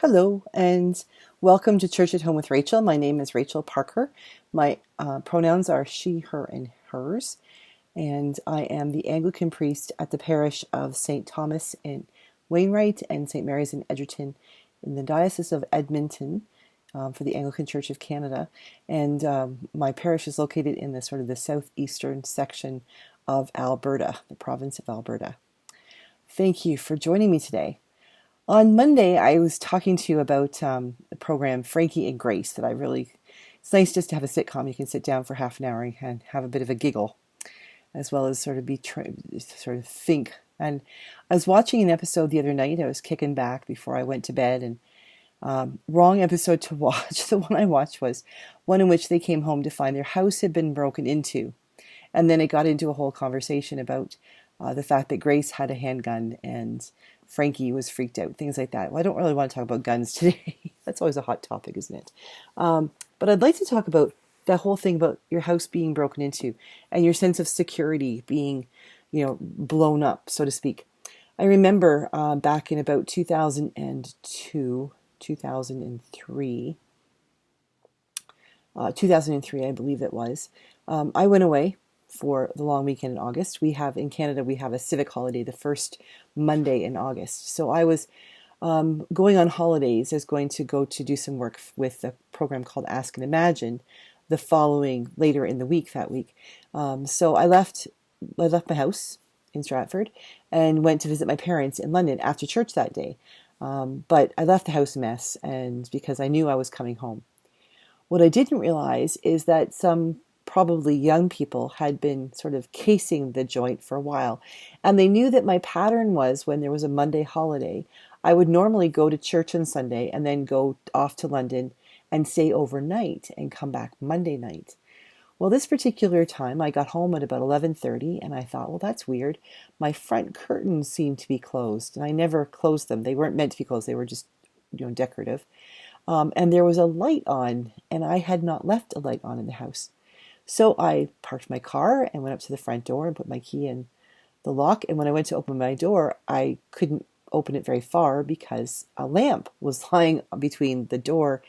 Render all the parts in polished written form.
Hello, and welcome to Church at Home with Rachael. My name is Rachael Parker. My pronouns are she, her, and hers, and I am the Anglican priest at the parish of St. Thomas in Wainwright and St. Mary's in Edgerton in the Diocese of Edmonton for the Anglican Church of Canada. And my parish is located in the sort of the southeastern section of Alberta, the province of Alberta. Thank you for joining me today. On Monday, I was talking to you about the program Frankie and Grace that it's nice just to have a sitcom. You can sit down for half an hour and have a bit of a giggle, as well as sort of think. And I was watching an episode the other night. I was kicking back before I went to bed, and wrong episode to watch. The one I watched was one in which they came home to find their house had been broken into. And then it got into a whole conversation about the fact that Grace had a handgun and Frankie was freaked out, things like that. Well, I don't really want to talk about guns today. That's always a hot topic, isn't it? But I'd like to talk about that whole thing about your house being broken into and your sense of security being, blown up, so to speak. I remember back in about 2002, 2003, I believe it was, I went away for the long weekend in August. In Canada, we have a civic holiday the first Monday in August. So I was going on holidays. I was going to go to do some work with a program called Ask and Imagine later in the week that week. So I left my house in Stratford and went to visit my parents in London after church that day. But I left the house a mess, and because I knew I was coming home. What I didn't realize is that some probably young people had been sort of casing the joint for a while. And they knew that my pattern was when there was a Monday holiday, I would normally go to church on Sunday and then go off to London and stay overnight and come back Monday night. Well, this particular time I got home at about 11:30 and I thought, well, that's weird. My front curtains seemed to be closed and I never closed them. They weren't meant to be closed. They were just, decorative. And there was a light on and I had not left a light on in the house. So I parked my car and went up to the front door and put my key in the lock. And when I went to open my door, I couldn't open it very far because a lamp was lying between the door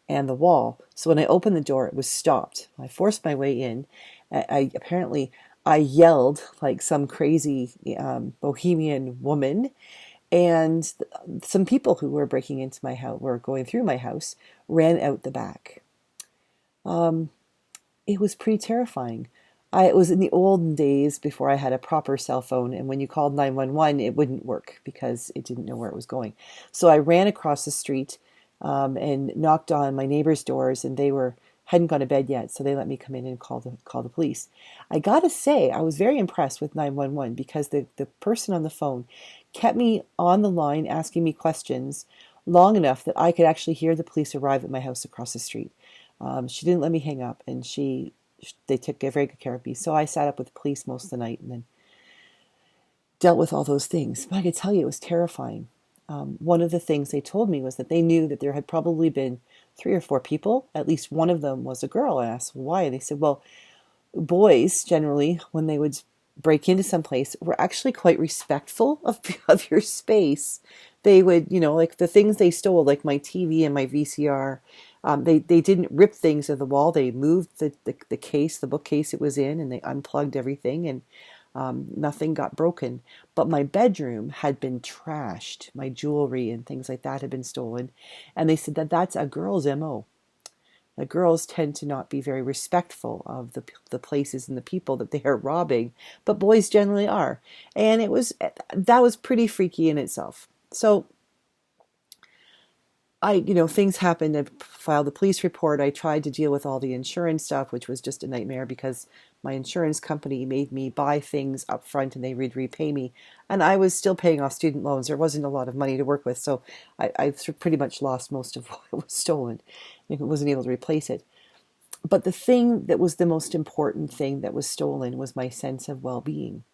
and the wall. So when I opened the door, it was stopped. I forced my way in. I yelled like some crazy bohemian woman. And some people who were breaking into my house, were going through my house, ran out the back. It was pretty terrifying. It was in the olden days before I had a proper cell phone, and when you called 911, it wouldn't work because it didn't know where it was going. So I ran across the street and knocked on my neighbors' doors, and they hadn't gone to bed yet, so they let me come in and call the police. I gotta say, I was very impressed with 911 because the person on the phone kept me on the line asking me questions long enough that I could actually hear the police arrive at my house across the street. She didn't let me hang up, and they took very good care of me. So I sat up with the police most of the night and then dealt with all those things. But I could tell you it was terrifying. One of the things they told me was that they knew that there had probably been 3 or 4 people. At least one of them was a girl. I asked why. And they said, well, boys generally, when they would break into some place, were actually quite respectful of your space. They would, like the things they stole, like my TV and my VCR, they didn't rip things of the wall. They moved the case, the bookcase it was in, and they unplugged everything, and nothing got broken. But my bedroom had been trashed. My jewelry and things like that had been stolen. And they said that that's a girl's MO. The girls tend to not be very respectful of the places and the people that they are robbing, but boys generally are. And that was pretty freaky in itself. So things happened. I filed a police report. I tried to deal with all the insurance stuff, which was just a nightmare because my insurance company made me buy things up front and they would repay me. And I was still paying off student loans. There wasn't a lot of money to work with. So I pretty much lost most of what was stolen. I wasn't able to replace it. But the thing that was the most important thing that was stolen was my sense of well-being.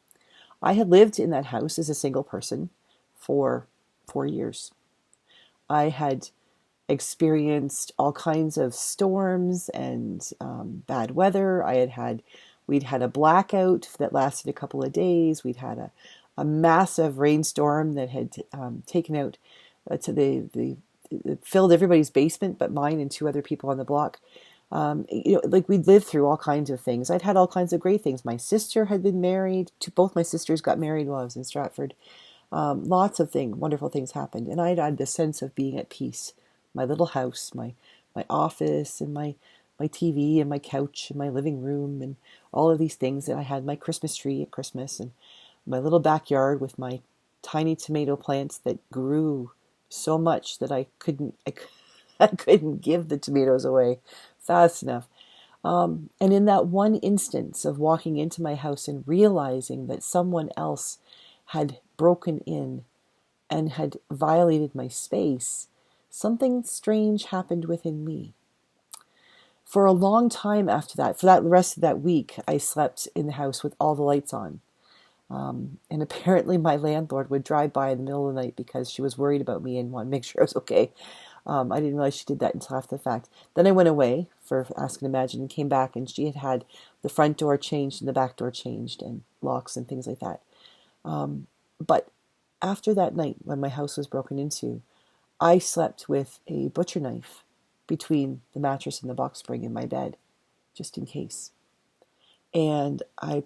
I had lived in that house as a single person for 4 years. I had experienced all kinds of storms and bad weather. We'd had a blackout that lasted a couple of days. We'd had a massive rainstorm that had taken out to the it filled everybody's basement but mine and two other people on the block. Like we'd lived through all kinds of things. I'd had all kinds of great things. My sister had been married. Both my sisters got married while I was in Stratford. Lots of wonderful things happened, and I'd had the sense of being at peace. My little house, my office, and my TV and my couch and my living room and all of these things. And I had my Christmas tree at Christmas and my little backyard with my tiny tomato plants that grew so much that I couldn't give the tomatoes away fast enough. And in that one instance of walking into my house and realizing that someone else had broken in and had violated my space, something strange happened within me. For a long time after that, for that rest of that week, I slept in the house with all the lights on. And apparently my landlord would drive by in the middle of the night because she was worried about me and wanted to make sure I was okay. I didn't realize she did that until after the fact. Then I went away for Ask and Imagine and came back, and she had the front door changed and the back door changed and locks and things like that. But after that night when my house was broken into, I slept with a butcher knife between the mattress and the box spring in my bed, just in case. And I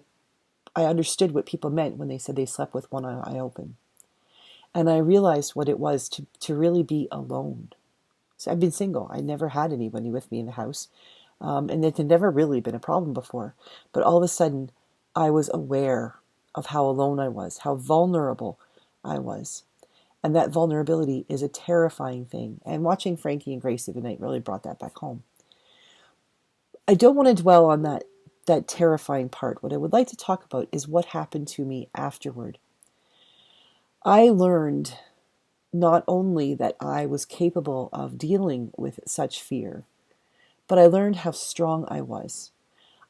understood what people meant when they said they slept with one eye open. And I realized what it was to really be alone. So I've been single. I never had anybody with me in the house. And it had never really been a problem before. But all of a sudden, I was aware of how alone I was, how vulnerable I was. And that vulnerability is a terrifying thing. And watching Frankie and Grace the other night really brought that back home. I don't want to dwell on that terrifying part. What I would like to talk about is what happened to me afterward. I learned not only that I was capable of dealing with such fear, but I learned how strong I was.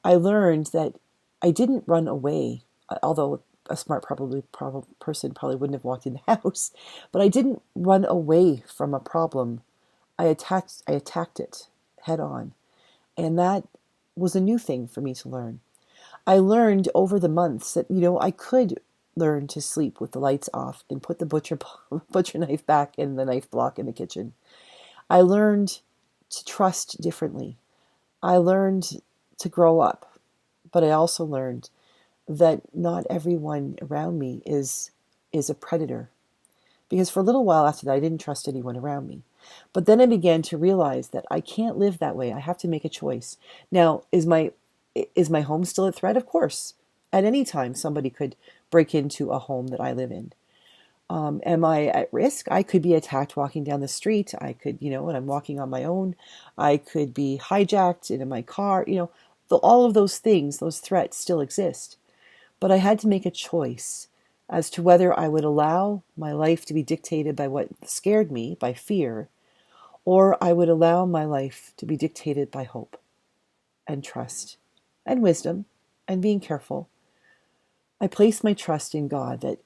I learned that I didn't run away, although a smart person probably wouldn't have walked in the house, but I didn't run away from a problem. I attacked it head on. And that was a new thing for me to learn. I learned over the months that, I could learn to sleep with the lights off and put the butcher knife back in the knife block in the kitchen. I learned to trust differently. I learned to grow up, but I also learned that not everyone around me is a predator. Because for a little while after that, I didn't trust anyone around me. But then I began to realize that I can't live that way. I have to make a choice. Now, is my home still a threat? Of course. At any time, somebody could break into a home that I live in. Am I at risk? I could be attacked walking down the street. I could, when I'm walking on my own, I could be hijacked in my car. All of those things, those threats still exist. But I had to make a choice as to whether I would allow my life to be dictated by what scared me, by fear, or I would allow my life to be dictated by hope and trust and wisdom and being careful. I placed my trust in God that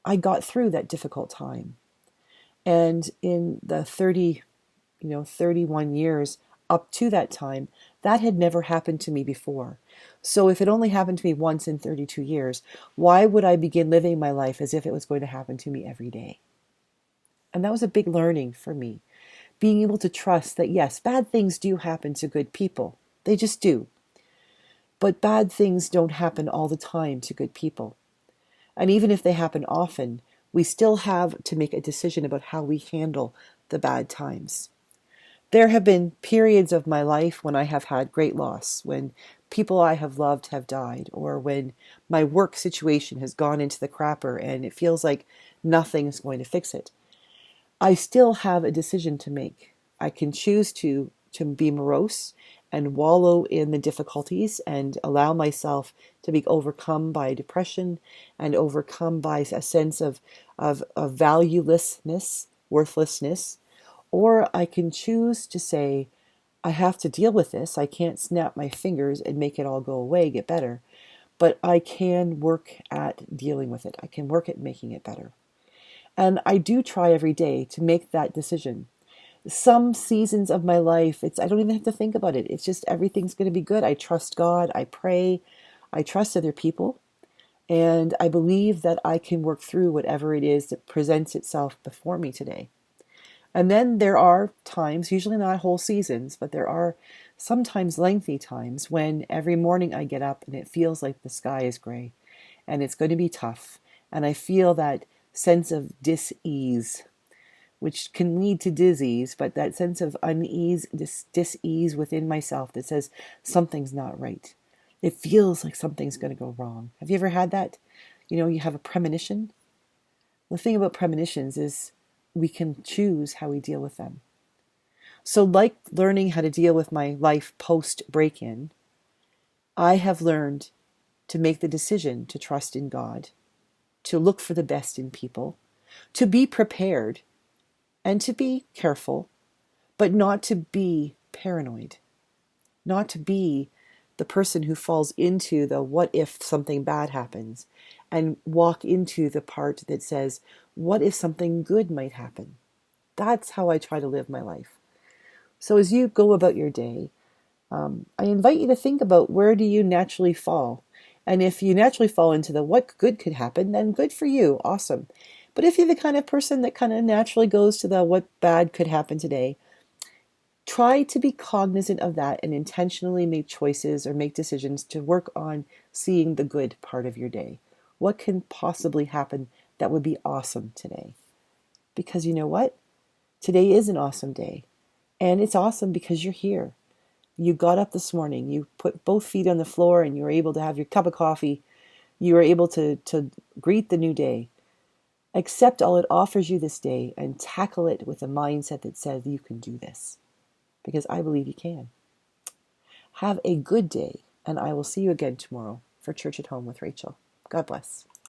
I got through that difficult time. And in the 31 years up to that time, that had never happened to me before. So if it only happened to me once in 32 years, why would I begin living my life as if it was going to happen to me every day? And that was a big learning for me. Being able to trust that, yes, bad things do happen to good people. They just do. But bad things don't happen all the time to good people. And even if they happen often, we still have to make a decision about how we handle the bad times. There have been periods of my life when I have had great loss, when people I have loved have died, or when my work situation has gone into the crapper and it feels like nothing is going to fix it. I still have a decision to make. I can choose to be morose and wallow in the difficulties and allow myself to be overcome by depression and overcome by a sense of valuelessness, worthlessness. Or I can choose to say, I have to deal with this. I can't snap my fingers and make it all go away, get better. But I can work at dealing with it. I can work at making it better. And I do try every day to make that decision. Some seasons of my life, I don't even have to think about it. It's just everything's going to be good. I trust God. I pray. I trust other people. And I believe that I can work through whatever it is that presents itself before me today. And then there are times, usually not whole seasons, but there are sometimes lengthy times when every morning I get up and it feels like the sky is gray and it's going to be tough. And I feel that sense of dis-ease, which can lead to disease, but that sense of unease, dis-ease within myself that says something's not right. It feels like something's going to go wrong. Have you ever had that? You have a premonition. The thing about premonitions is we can choose how we deal with them. So like learning how to deal with my life post break-in, I have learned to make the decision to trust in God, to look for the best in people, to be prepared, and to be careful, but not to be paranoid, not to be the person who falls into the what if something bad happens and walk into the part that says, what if something good might happen? That's how I try to live my life. So as you go about your day, I invite you to think about, where do you naturally fall? And if you naturally fall into the what good could happen, then good for you, awesome. But if you're the kind of person that kind of naturally goes to the what bad could happen today, try to be cognizant of that and intentionally make choices or make decisions to work on seeing the good part of your day. What can possibly happen that would be awesome today? Because you know what? Today is an awesome day. And it's awesome because you're here. You got up this morning, you put both feet on the floor, and you were able to have your cup of coffee. You were able to greet the new day. Accept all it offers you this day and tackle it with a mindset that says you can do this. Because I believe you can. Have a good day, and I will see you again tomorrow for Church at Home with Rachael. God bless.